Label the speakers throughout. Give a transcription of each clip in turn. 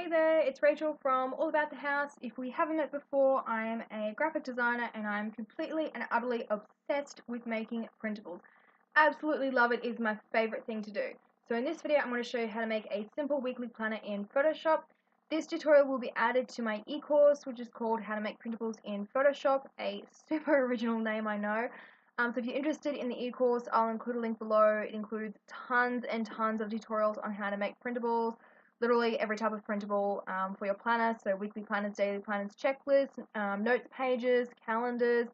Speaker 1: there, it's Rachel from All About the House. If we haven't met before, I am a graphic designer and I'm completely and utterly obsessed with making printables. Absolutely love it, is my favorite thing to do. So in this video, I'm going to show you how to make a simple weekly planner in Photoshop. This tutorial will be added to my e-course, which is called How to Make Printables in Photoshop, a super original name, I know. So if you're interested in the e-course, I'll include a link below. It includes tons and tons of tutorials on how to make printables, literally every type of printable for your planner, so weekly planners, daily planners, checklists, notes pages, calendars,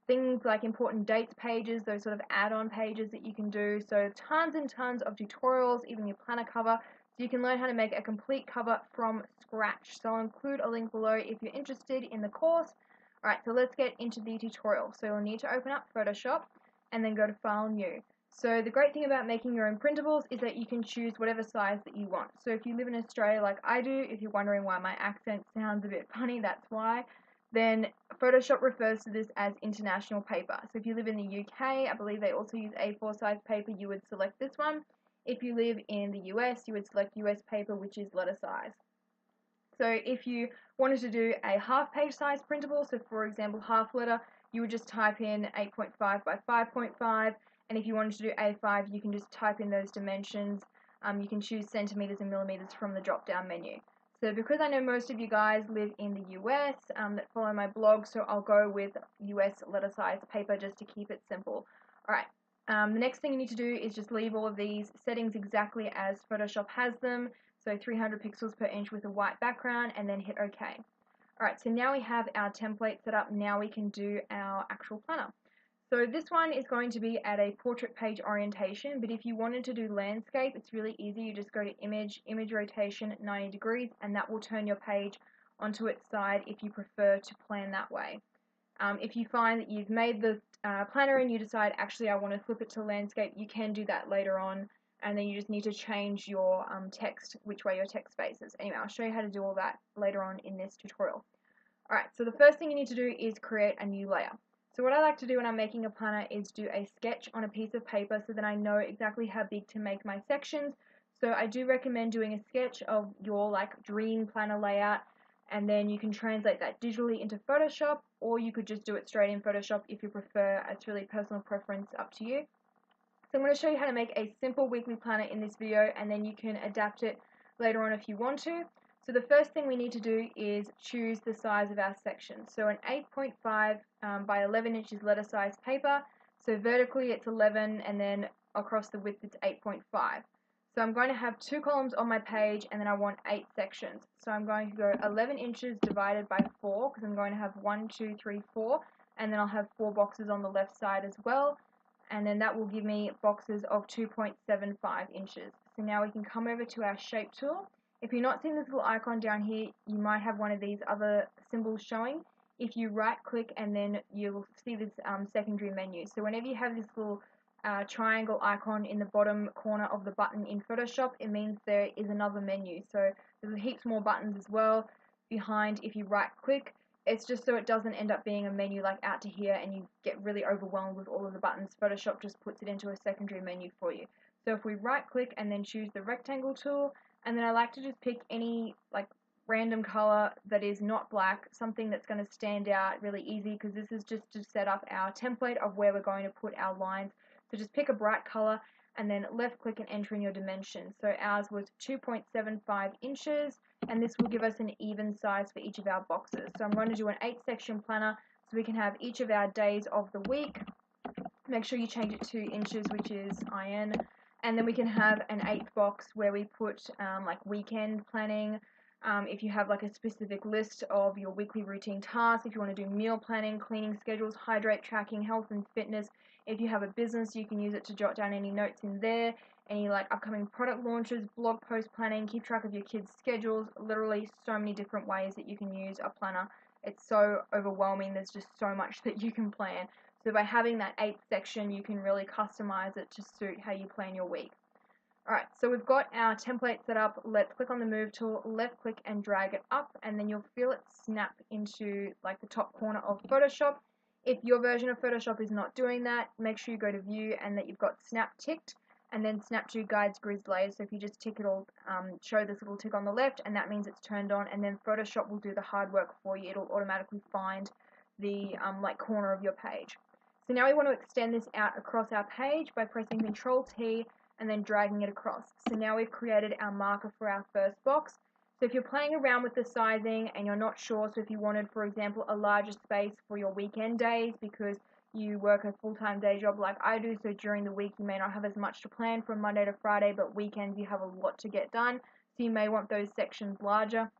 Speaker 1: things like important dates pages, those sort of add-on pages that you can do. So tons and tons of tutorials, even your planner cover, so you can learn how to make a complete cover from scratch. So I'll include a link below if you're interested in the course. Alright, so let's get into the tutorial. So you'll need to open up Photoshop and then go to File, New. So the great thing about making your own printables is that you can choose whatever size that you want. So if you live in Australia like I do, if you're wondering why my accent sounds a bit funny, that's why, then Photoshop refers to this as international paper. So if you live in the UK, I believe they also use A4 size paper, you would select this one. If you live in the US, you would select US paper, which is letter size. So if you wanted to do a half page size printable, so for example half letter, you would just type in 8.5 by 5.5, and if you wanted to do A5, you can just type in those dimensions. You can choose centimeters and millimeters from the drop down menu. So because I know most of you guys live in the US that follow my blog, so I'll go with US letter size paper just to keep it simple. Alright, the next thing you need to do is just leave all of these settings exactly as Photoshop has them. So 300 pixels per inch with a white background, and then hit OK. Alright, so now we have our template set up. Now we can do our actual planner. So this one is going to be at a portrait page orientation, but if you wanted to do landscape, it's really easy. You just go to image rotation 90 degrees, and that will turn your page onto its side if you prefer to plan that way. If you find that you've made the planner and you decide, actually I want to flip it to landscape, you can do that later on, and then you just need to change your text, which way your text faces. Anyway, I'll show you how to do all that later on in this tutorial. Alright, so the first thing you need to do is create a new layer. So what I like to do when I'm making a planner is do a sketch on a piece of paper so that I know exactly how big to make my sections. So I do recommend doing a sketch of your dream planner layout, and then you can translate that digitally into Photoshop, or you could just do it straight in Photoshop if you prefer. It's really personal preference, up to you. So I'm going to show you how to make a simple weekly planner in this video, and then you can adapt it later on if you want to. So the first thing we need to do is choose the size of our section. So an 8.5 by 11 inches letter size paper. So vertically it's 11, and then across the width it's 8.5. So I'm going to have 2 columns on my page, and then I want 8 sections. So I'm going to go 11 inches divided by 4, because I'm going to have 1, 2, 3, 4, and then I'll have 4 boxes on the left side as well. And then that will give me boxes of 2.75 inches. So now we can come over to our shape tool. If you're not seeing this little icon down here, you might have one of these other symbols showing. If you right click, and then you'll see this secondary menu. So whenever you have this little triangle icon in the bottom corner of the button in Photoshop, it means there is another menu. So there's heaps more buttons as well behind if you right click. It's just so it doesn't end up being a menu like out to here and you get really overwhelmed with all of the buttons. Photoshop just puts it into a secondary menu for you. So if we right click and then choose the rectangle tool, and then I like to just pick any random color that is not black, something that's going to stand out really easy, because this is just to set up our template of where we're going to put our lines. So just pick a bright color and then left click and enter in your dimensions. So ours was 2.75 inches, and this will give us an even size for each of our boxes. So I'm going to do an 8 section planner so we can have each of our days of the week. Make sure you change it to inches, which is IN, and then we can have an 8th box where we put weekend planning. If you have a specific list of your weekly routine tasks, if you want to do meal planning, cleaning schedules, hydrate tracking, health and fitness. If you have a business, you can use it to jot down any notes in there, any upcoming product launches, blog post planning, keep track of your kids' schedules. Literally so many different ways that you can use a planner. It's so overwhelming, there's just so much that you can plan. So by having that 8th section, you can really customize it to suit how you plan your week. Alright, so we've got our template set up. Let's click on the move tool, left click and drag it up, and then you'll feel it snap into the top corner of Photoshop. If your version of Photoshop is not doing that, make sure you go to view and that you've got snap ticked. and then snap to guides grid layers. So if you just tick, it'll show this little tick on the left, and that means it's turned on, and then Photoshop will do the hard work for you. It'll automatically find the like corner of your page. So now we want to extend this out across our page by pressing Control T and then dragging it across. So now we've created our marker for our first box. So if you're playing around with the sizing and you're not sure, so if you wanted, for example, a larger space for your weekend days because you work a full-time day job like I do, so during the week you may not have as much to plan from Monday to Friday, but weekends you have a lot to get done, so you may want those sections larger.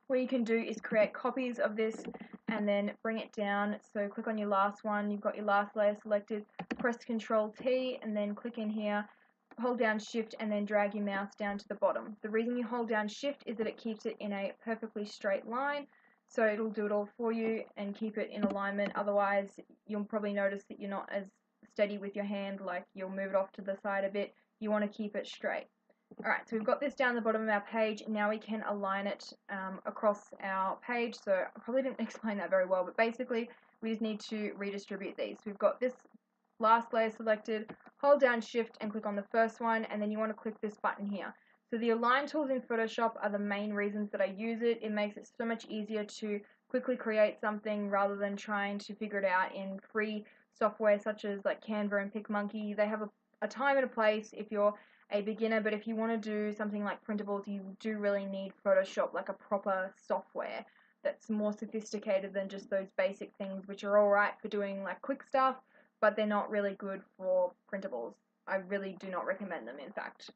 Speaker 1: What you can do is create copies of this and then bring it down. So click on your last one, you've got your last layer selected, press Control T and then click in here, hold down Shift and then drag your mouse down to the bottom. The reason you hold down Shift is that it keeps it in a perfectly straight line, so it'll do it all for you and keep it in alignment. Otherwise you'll probably notice that you're not as steady with your hand, like you'll move it off to the side a bit. You want to keep it straight. Alright, so we've got this down the bottom of our page. Now we can align it across our page. So I probably didn't explain that very well, but basically we just need to redistribute these. We've got this last layer selected, hold down Shift and click on the first one, and then you want to click this button here. So the align tools in Photoshop are the main reasons that I use it. It makes it so much easier to quickly create something rather than trying to figure it out in free software such as like Canva and PicMonkey. They have a time and a place if you're a beginner, but if you want to do something like printables, you do really need Photoshop, like a proper software that's more sophisticated than just those basic things, which are alright for doing like quick stuff, but they're not really good for printables. I really do not recommend them, in fact.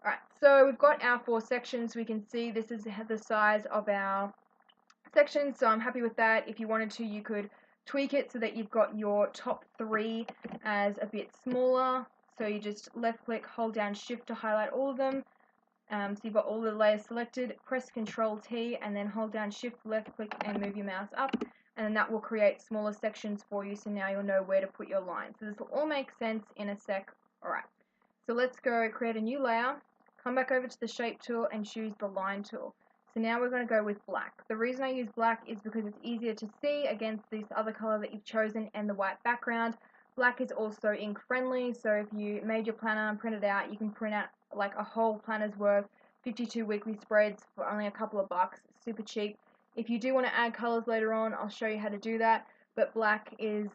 Speaker 1: Alright, so we've got our 4 sections. We can see this is the size of our section, so I'm happy with that. If you wanted to, you could tweak it so that you've got your top 3 as a bit smaller. So you just left click, hold down Shift to highlight all of them. So you've got all the layers selected, press Control T and then hold down Shift, left click and move your mouse up, and then that will create smaller sections for you, so now you'll know where to put your line. So this will all make sense in a sec. Alright, so let's go create a new layer, come back over to the Shape tool and choose the Line tool. So now we're going to go with black. The reason I use black is because it's easier to see against this other color that you've chosen and the white background. Black is also ink friendly, so if you made your planner and print it out, you can print out like a whole planner's worth, 52 weekly spreads for only a couple of bucks. Super cheap. If you do want to add colors later on, I'll show you how to do that, but black is,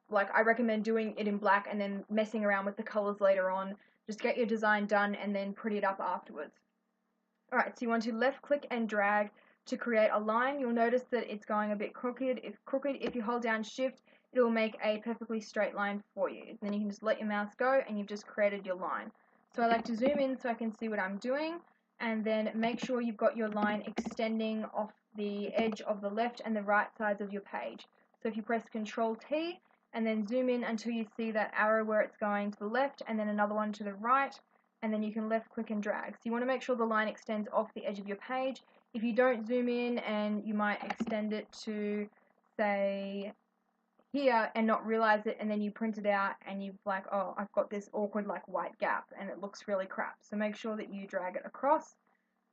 Speaker 1: like, I recommend doing it in black and then messing around with the colors later on. Just get your design done and then pretty it up afterwards. Alright, so you want to left click and drag to create a line. You'll notice that it's going a bit crooked. If you hold down Shift, it will make a perfectly straight line for you. Then you can just let your mouse go and you've just created your line. So I like to zoom in so I can see what I'm doing, and then make sure you've got your line extending off the edge of the left and the right sides of your page. So if you press Control T and then zoom in until you see that arrow where it's going to the left and then another one to the right, and then you can left click and drag. So you want to make sure the line extends off the edge of your page. If you don't zoom in, and you might extend it to, say, here and not realize it, and then you print it out and you've like, oh, I've got this awkward like white gap and it looks really crap. So make sure that you drag it across,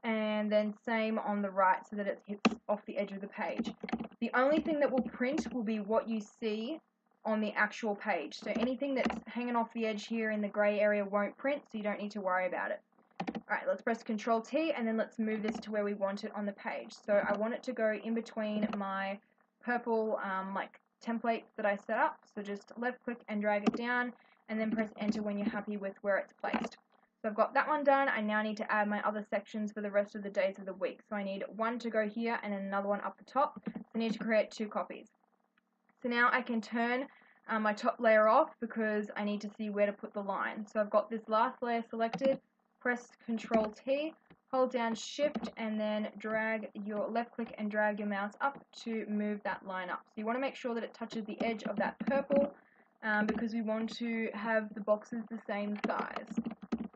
Speaker 1: and then same on the right so that it hits off the edge of the page. The only thing that will print will be what you see on the actual page. So anything that's hanging off the edge here in the gray area won't print, so you don't need to worry about it. Alright, let's press Control T and then let's move this to where we want it on the page. So I want it to go in between my purple like template that I set up. So just left click and drag it down and then press enter when you're happy with where it's placed. So I've got that one done. I now need to add my other sections for the rest of the days of the week. So I need one to go here and then another one up the top. So I need to create 2 copies. So now I can turn my top layer off because I need to see where to put the line. So I've got this last layer selected, press Control T, hold down Shift and then drag your left click and drag your mouse up to move that line up. So you want to make sure that it touches the edge of that purple because we want to have the boxes the same size.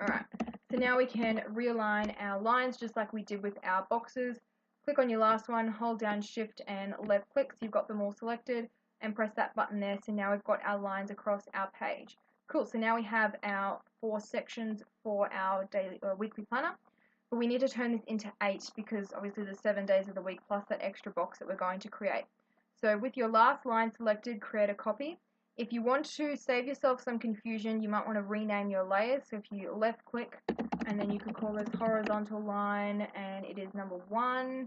Speaker 1: Alright, so now we can realign our lines just like we did with our boxes. Click on your last one, hold down Shift and left click so you've got them all selected, and press that button there. So now we've got our lines across our page. Cool, so now we have our 4 sections for our daily or weekly planner. But we need to turn this into 8 because obviously there's 7 days of the week plus that extra box that we're going to create. So with your last line selected, create a copy. If you want to save yourself some confusion, you might want to rename your layers. So if you left click, and then you could call this horizontal line, and it is number 1.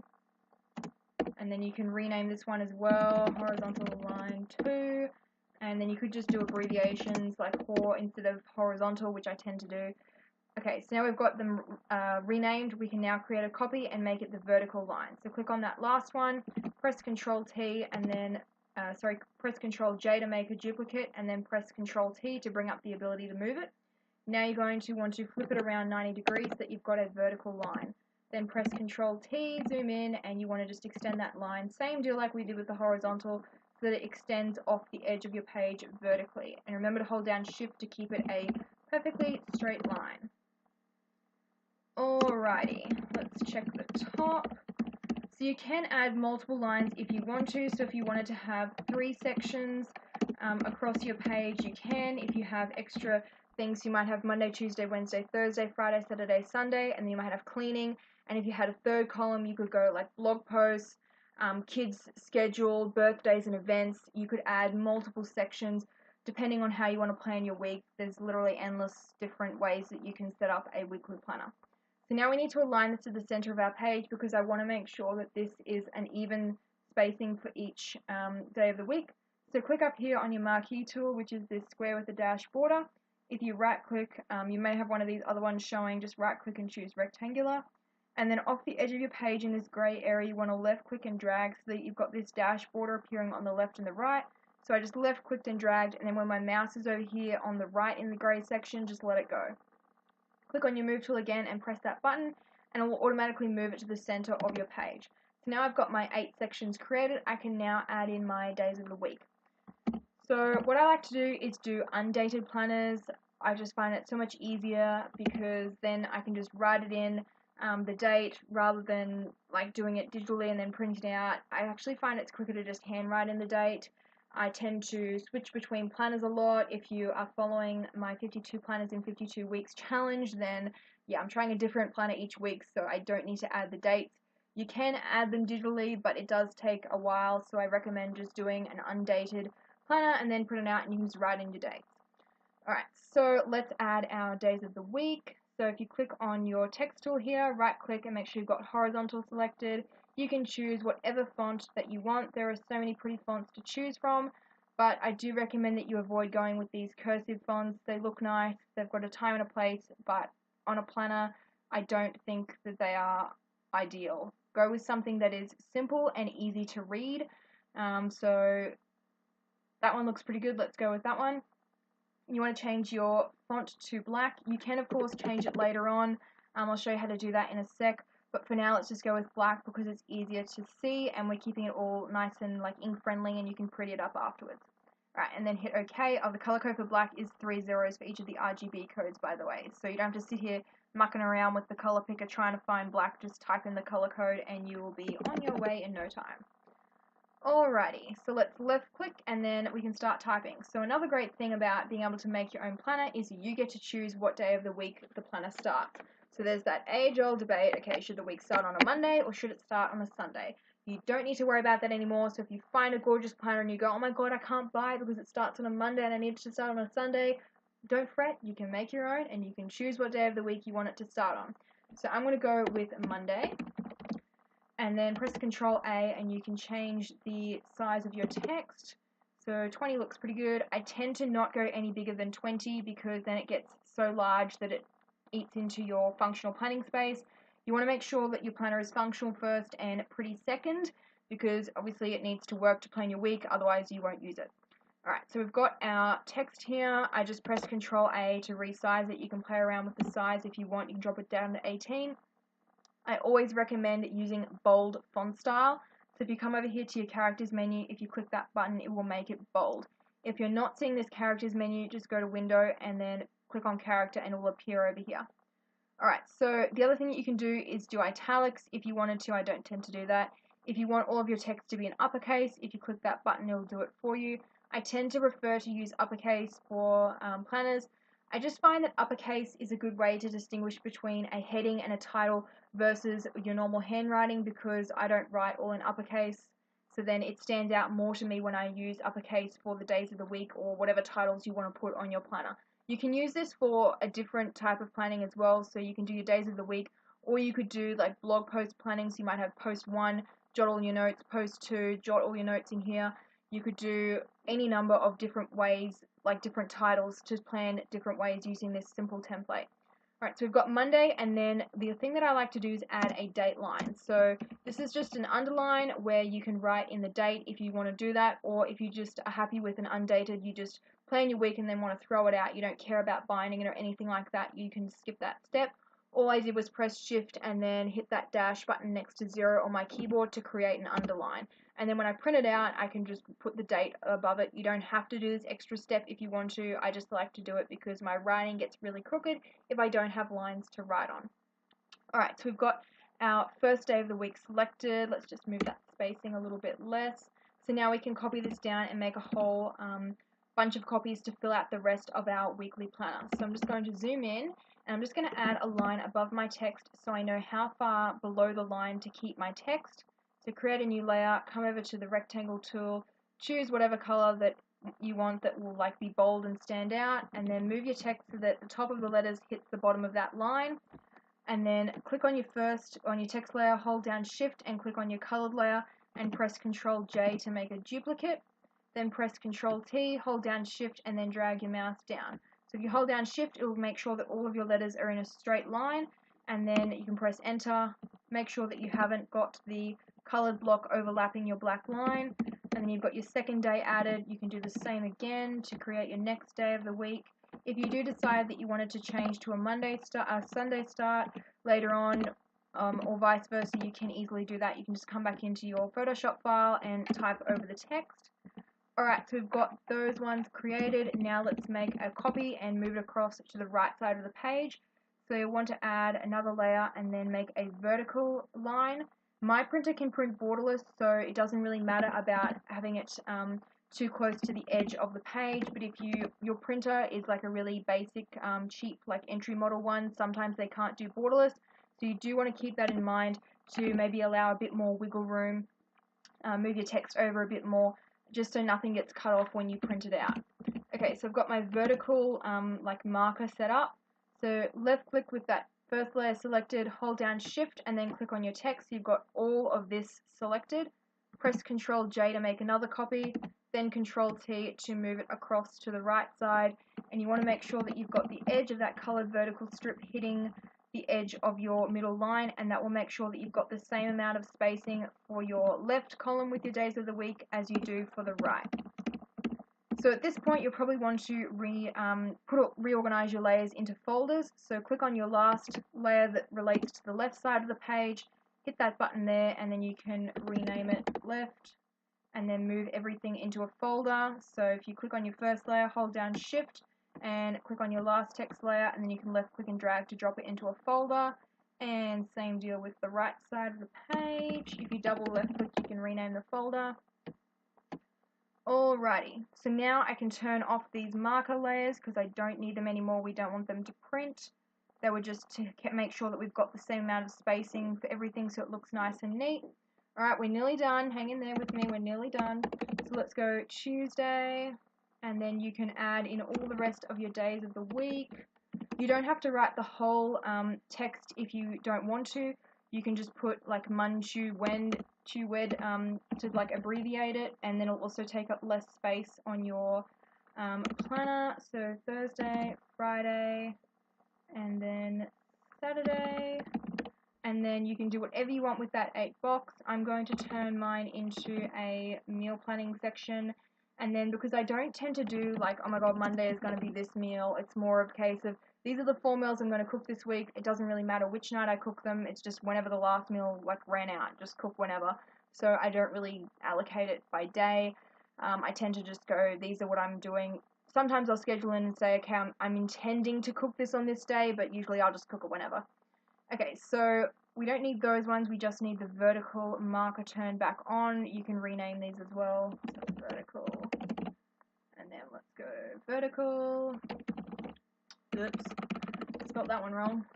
Speaker 1: And then you can rename this one as well, horizontal line 2. And then you could just do abbreviations like HOR instead of horizontal, which I tend to do. Okay, so now we've got them renamed. We can now create a copy and make it the vertical line. So click on that last one, press Ctrl T, and then press Ctrl J to make a duplicate, and then press Ctrl T to bring up the ability to move it. Now you're going to want to flip it around 90 degrees so that you've got a vertical line. Then press Ctrl T, zoom in, and you want to just extend that line. Same deal like we did with the horizontal, so that it extends off the edge of your page vertically. And remember to hold down Shift to keep it a perfectly straight line. Alrighty, let's check the top. So you can add multiple lines if you want to. So if you wanted to have 3 sections across your page, you can. If you have extra things, you might have Monday, Tuesday, Wednesday, Thursday, Friday, Saturday, Sunday, and then you might have cleaning. And if you had a 3rd column, you could go like blog posts, kids' schedule, birthdays and events. You could add multiple sections depending on how you want to plan your week. There's literally endless different ways that you can set up a weekly planner. So now we need to align this to the center of our page because I want to make sure that this is an even spacing for each day of the week. So click up here on your marquee tool, which is this square with a dash border. If you right click, you may have one of these other ones showing, just right click and choose rectangular. And then off the edge of your page in this gray area, you want to left click and drag so that you've got this dash border appearing on the left and the right. So I just left clicked and dragged, and then when my mouse is over here on the right in the gray section, just let it go. Click on your move tool again and press that button, and it will automatically move it to the center of your page. So now I've got my 8 sections created. I can now add in my days of the week. So what I like to do is do undated planners. I just find it so much easier because then I can just write it in the date rather than like doing it digitally and then printing it out. I actually find it's quicker to just handwrite in the date. I tend to switch between planners a lot. If you are following my 52 planners in 52 weeks challenge, then yeah, I'm trying a different planner each week, so I don't need to add the dates. You can add them digitally, but it does take a while, so I recommend just doing an undated planner and then print it out and you can just write in your dates. Alright, so let's add our days of the week. So if you click on your text tool here, right click and make sure you've got horizontal selected. You can choose whatever font that you want. There are so many pretty fonts to choose from, but I do recommend that you avoid going with these cursive fonts. They look nice, they've got a time and a place, but on a planner, I don't think that they are ideal. Go with something that is simple and easy to read. So that one looks pretty good. Let's go with that one. You want to change your font to black. You can, of course, change it later on. I'll show you how to do that in a sec. But for now, let's just go with black because it's easier to see and we're keeping it all nice and like ink friendly and you can pretty it up afterwards. Alright, and then hit OK. The color code for black is 3 zeros for each of the RGB codes, by the way. So you don't have to sit here mucking around with the color picker trying to find black. Just type in the color code and you will be on your way in no time. Alrighty, so let's left click and then we can start typing. So another great thing about being able to make your own planner is you get to choose what day of the week the planner starts. So there's that age-old debate, okay, should the week start on a Monday or should it start on a Sunday? You don't need to worry about that anymore. So if you find a gorgeous planner and you go, oh my god, I can't buy it because it starts on a Monday and I need it to start on a Sunday, don't fret, you can make your own and you can choose what day of the week you want it to start on. So I'm going to go with Monday. And then press Ctrl A and you can change the size of your text. So 20 looks pretty good. I tend to not go any bigger than 20 because then it gets so large that it eats into your functional planning space. You want to make sure that your planner is functional first and pretty second because obviously it needs to work to plan your week, otherwise you won't use it. Alright, so we've got our text here. I just press Ctrl A to resize it. You can play around with the size if you want. You can drop it down to 18. I always recommend using bold font style. So if you come over here to your characters menu, if you click that button, it will make it bold. If you're not seeing this characters menu, just go to window and then click on character and it will appear over here. Alright, so the other thing that you can do is do italics if you wanted to. I don't tend to do that. If you want all of your text to be in uppercase, if you click that button, it will do it for you. I tend to prefer to use uppercase for planners. I just find that uppercase is a good way to distinguish between a heading and a title versus your normal handwriting because I don't write all in uppercase. so then it stands out more to me when I use uppercase for the days of the week or whatever titles you want to put on your planner. You can use this for a different type of planning as well, so you can do your days of the week, or you could do like blog post planning, so you might have post 1, jot all your notes, post 2, jot all your notes in here. You could do any number of different ways, like different titles, to plan different ways using this simple template. Alright, so we've got Monday, and then the thing that I like to do is add a date line. So this is just an underline where you can write in the date if you want to do that, or if you just are happy with an undated, you just plan your week and then want to throw it out, you don't care about binding it or anything like that, you can skip that step. All I did was press shift and then hit that dash button next to 0 on my keyboard to create an underline. And then when I print it out, I can just put the date above it. You don't have to do this extra step if you want to. I just like to do it because my writing gets really crooked if I don't have lines to write on. Alright, so we've got our first day of the week selected. Let's just move that spacing a little bit less. So now we can copy this down and make a whole bunch of copies to fill out the rest of our weekly planner. So I'm just going to zoom in, and I'm just going to add a line above my text so I know how far below the line to keep my text. To create a new layer, come over to the rectangle tool, choose whatever color that you want that will like be bold and stand out, and then move your text so that the top of the letters hits the bottom of that line. And then click on your text layer, hold down shift and click on your colored layer and press Ctrl J to make a duplicate. Then press Ctrl T, hold down shift and then drag your mouse down. So if you hold down shift, it will make sure that all of your letters are in a straight line, and then you can press enter. Make sure that you haven't got the colored block overlapping your black line, and then you've got your second day added. You can do the same again to create your next day of the week. If you do decide that you wanted to change to a Sunday start later on, or vice versa, you can easily do that. You can just come back into your Photoshop file and type over the text. Alright, so we've got those ones created. Now let's make a copy and move it across to the right side of the page. So you want to add another layer and then make a vertical line. My printer can print borderless, so it doesn't really matter about having it too close to the edge of the page, but if your printer is like a really basic, cheap, like entry model one, sometimes they can't do borderless, so you do want to keep that in mind to maybe allow a bit more wiggle room, move your text over a bit more, just so nothing gets cut off when you print it out. Okay, so I've got my vertical like marker set up, so left click with that first layer selected, hold down shift and then click on your text. You've got all of this selected. Press Ctrl J to make another copy, then Ctrl T to move it across to the right side, and you want to make sure that you've got the edge of that colored vertical strip hitting the edge of your middle line, and that will make sure that you've got the same amount of spacing for your left column with your days of the week as you do for the right. So at this point, you'll probably want to reorganize your layers into folders. So click on your last layer that relates to the left side of the page, hit that button there, and then you can rename it left, and then move everything into a folder. So if you click on your first layer, hold down shift, and click on your last text layer, and then you can left click and drag to drop it into a folder. And same deal with the right side of the page. If you double left click, you can rename the folder. Alrighty, so now I can turn off these marker layers because I don't need them anymore. We don't want them to print. They were just to make sure that we've got the same amount of spacing for everything so it looks nice and neat. Alright, we're nearly done. Hang in there with me, we're nearly done. So let's go Tuesday, and then you can add in all the rest of your days of the week. You don't have to write the whole text if you don't want to. You can just put like Mun, Chu, Wed to like abbreviate it, and then it'll also take up less space on your planner. So Thursday, Friday, and then Saturday, and then you can do whatever you want with that 8 box. I'm going to turn mine into a meal planning section, and then because I don't tend to do like, oh my god, Monday is going to be this meal, it's more of a case of these are the 4 meals I'm going to cook this week. It doesn't really matter which night I cook them. It's just whenever the last meal like ran out, just cook whenever. So I don't really allocate it by day. I tend to just go, these are what I'm doing. Sometimes I'll schedule in and say, okay, I'm intending to cook this on this day, but usually I'll just cook it whenever. Okay, so we don't need those ones. We just need the vertical marker turned back on. You can rename these as well. So vertical. And then let's go vertical. Oops, spelled that one wrong.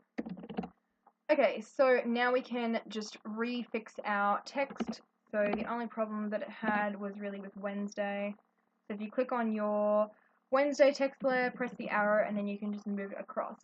Speaker 1: Okay, so now we can just refix our text. So the only problem that it had was really with Wednesday. So if you click on your Wednesday text layer, press the arrow, and then you can just move it across.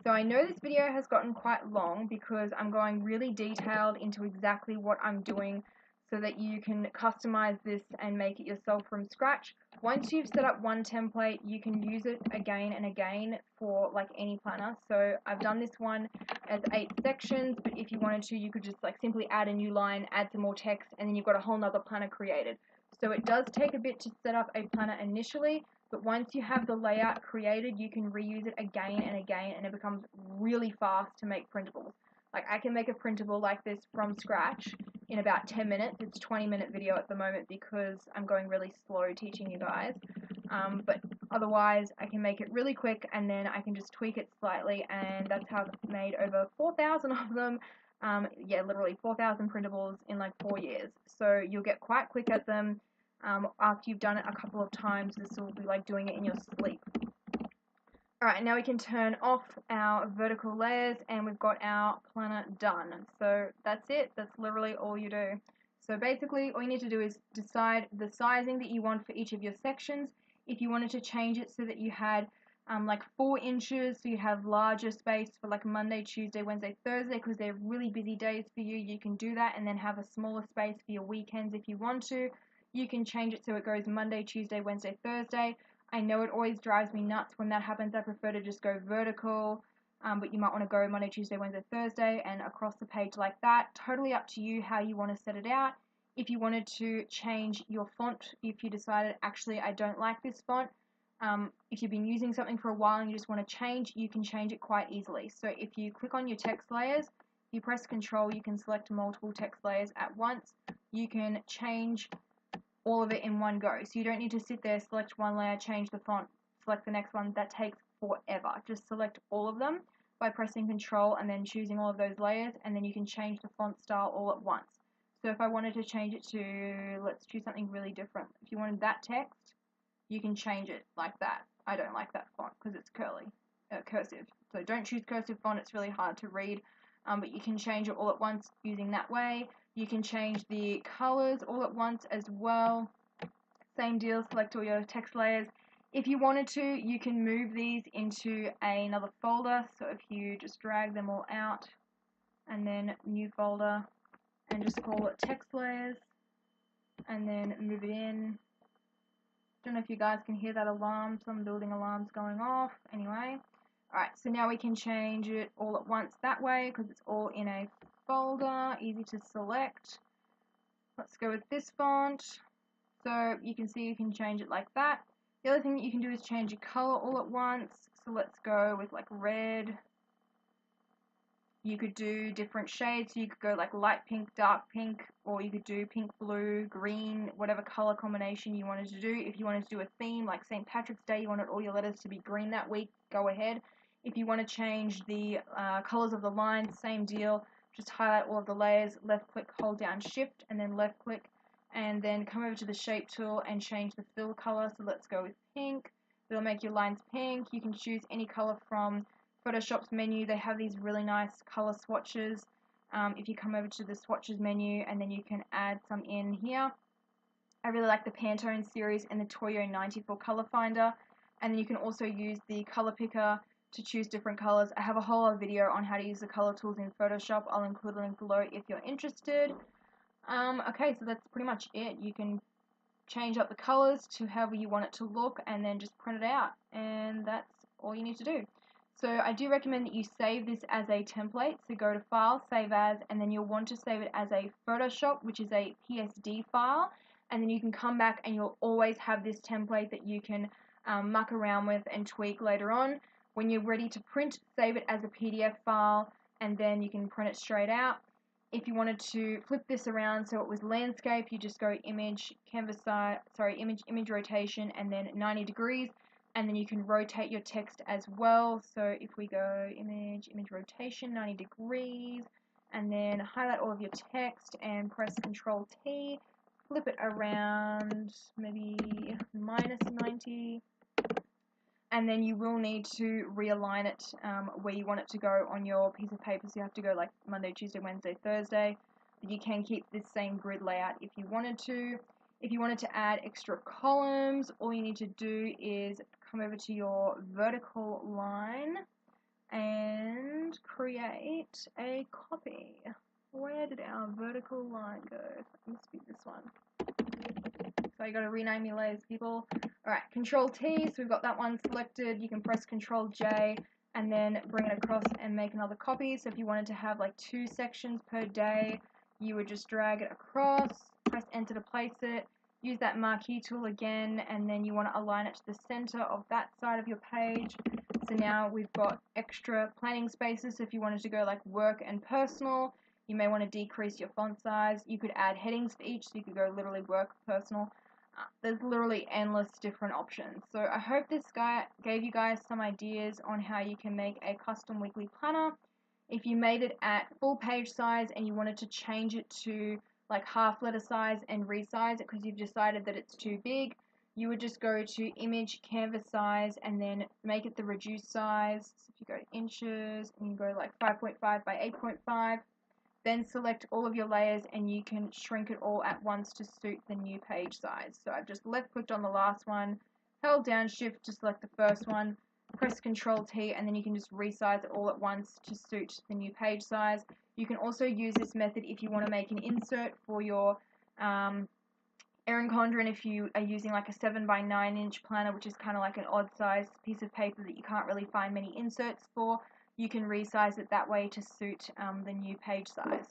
Speaker 1: So I know this video has gotten quite long because I'm going really detailed into exactly what I'm doing so that you can customize this and make it yourself from scratch. Once you've set up one template, you can use it again and again for like any planner. So I've done this one as 8 sections, but if you wanted to, you could just like simply add a new line, add some more text, and then you've got a whole nother planner created. So it does take a bit to set up a planner initially, but once you have the layout created, you can reuse it again and again, and it becomes really fast to make printables. Like I can make a printable like this from scratch in about 10 minutes. It's a 20-minute video at the moment because I'm going really slow teaching you guys. But otherwise, I can make it really quick, and then I can just tweak it slightly, and that's how I've made over 4,000 of them. Yeah, literally 4,000 printables in like 4 years. So you'll get quite quick at them. After you've done it a couple of times, this will be like doing it in your sleep. Alright, now we can turn off our vertical layers, and we've got our planner done. So that's it. That's literally all you do. So basically, all you need to do is decide the sizing that you want for each of your sections. If you wanted to change it so that you had like 4 inches, so you have larger space for like Monday, Tuesday, Wednesday, Thursday, because they're really busy days for you, you can do that, and then have a smaller space for your weekends if you want to. You can change it so it goes Monday, Tuesday, Wednesday, Thursday. I know it always drives me nuts when that happens. I prefer to just go vertical, but you might want to go Monday, Tuesday, Wednesday, Thursday, and across the page like that. Totally up to you how you want to set it out. If you wanted to change your font, if you decided, actually, I don't like this font, if you've been using something for a while and you just want to change, you can change it quite easily. So if you click on your text layers, you press Control, you can select multiple text layers at once. You can change all of it in one go. So you don't need to sit there, select one layer, change the font, select the next one. That takes forever. Just select all of them by pressing Control and then choosing all of those layers, and then you can change the font style all at once. So if I wanted to change it to, let's choose something really different. If you wanted that text, you can change it like that. I don't like that font because it's cursive. So don't choose cursive font, it's really hard to read. But you can change it all at once using that way. You can change the colors all at once as well. Same deal, select all your text layers. If you wanted to, you can move these into another folder. So if you just drag them all out and then new folder and just call it text layers and then move it in. Don't know if you guys can hear that alarm. Some building alarms going off. Anyway. Alright, so now we can change it all at once that way because it's all in a folder, easy to select. Let's go with this font. So you can see you can change it like that. The other thing that you can do is change your color all at once. So let's go with like red. You could do different shades. So you could go like light pink, dark pink, or you could do pink, blue, green, whatever color combination you wanted to do. If you wanted to do a theme like St. Patrick's Day, you wanted all your letters to be green that week, go ahead. If you want to change the colors of the lines, same deal. Just highlight all of the layers, left click, hold down shift, and then left click, and then come over to the shape tool and change the fill color. So let's go with pink. It'll make your lines pink. You can choose any color from Photoshop's menu. They have these really nice color swatches. If you come over to the swatches menu, and then you can add some in here. I really like the Pantone series and the Toyo 94 color finder, and then you can also use the color picker to choose different colors. I have a whole other video on how to use the color tools in Photoshop. I'll include a link below if you're interested. Okay, so that's pretty much it. You can change up the colors to however you want it to look, and then just print it out, and that's all you need to do. So I do recommend that you save this as a template. So go to File, Save As, and then you'll want to save it as a Photoshop, which is a PSD file, and then you can come back and you'll always have this template that you can muck around with and tweak later on. When you're ready to print, save it as a PDF file, and then you can print it straight out. If you wanted to flip this around so it was landscape, you just go image, image rotation, and then 90 degrees, and then you can rotate your text as well. So if we go image rotation, 90 degrees, and then highlight all of your text and press Control T, flip it around maybe -90, and then you will need to realign it where you want it to go on your piece of paper. So you have to go like Monday, Tuesday, Wednesday, Thursday. but you can keep this same grid layout if you wanted to. If you wanted to add extra columns, all you need to do is come over to your vertical line and create a copy. Where did our vertical line go? It must be this one. So you got to rename your layers, people. Alright, Control T, so we've got that one selected. You can press Control J and then bring it across and make another copy. So if you wanted to have like 2 sections per day, you would just drag it across, press Enter to place it, use that marquee tool again, and then you want to align it to the center of that side of your page. So now we've got extra planning spaces. So if you wanted to go like work and personal, you may want to decrease your font size. You could add headings for each, so you could go literally work, personal. There's literally endless different options. So I hope this guy gave you guys some ideas on how you can make a custom weekly planner. If you made it at full page size and you wanted to change it to like half letter size and resize it because you've decided that it's too big, you would just go to image canvas size and then make it the reduced size. So if you go to inches and you go like 5.5 by 8.5, then select all of your layers and you can shrink it all at once to suit the new page size. So I've just left clicked on the last one, held down shift to select the first one, press Control T, and then you can just resize it all at once to suit the new page size. You can also use this method if you want to make an insert for your Erin Condren if you are using like a 7 by 9 inch planner, which is kind of like an odd size piece of paper that you can't really find many inserts for. You can resize it that way to suit the new page size.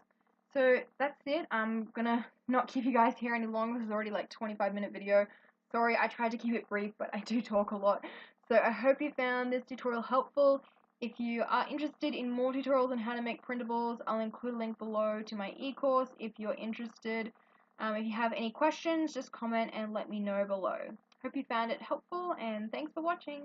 Speaker 1: So that's it. I'm gonna not keep you guys here any longer. It's already like 25-minute video. Sorry, I tried to keep it brief, but I do talk a lot. So I hope you found this tutorial helpful. If you are interested in more tutorials on how to make printables, I'll include a link below to my e-course if you're interested. If you have any questions, just comment and let me know below. Hope you found it helpful, and thanks for watching.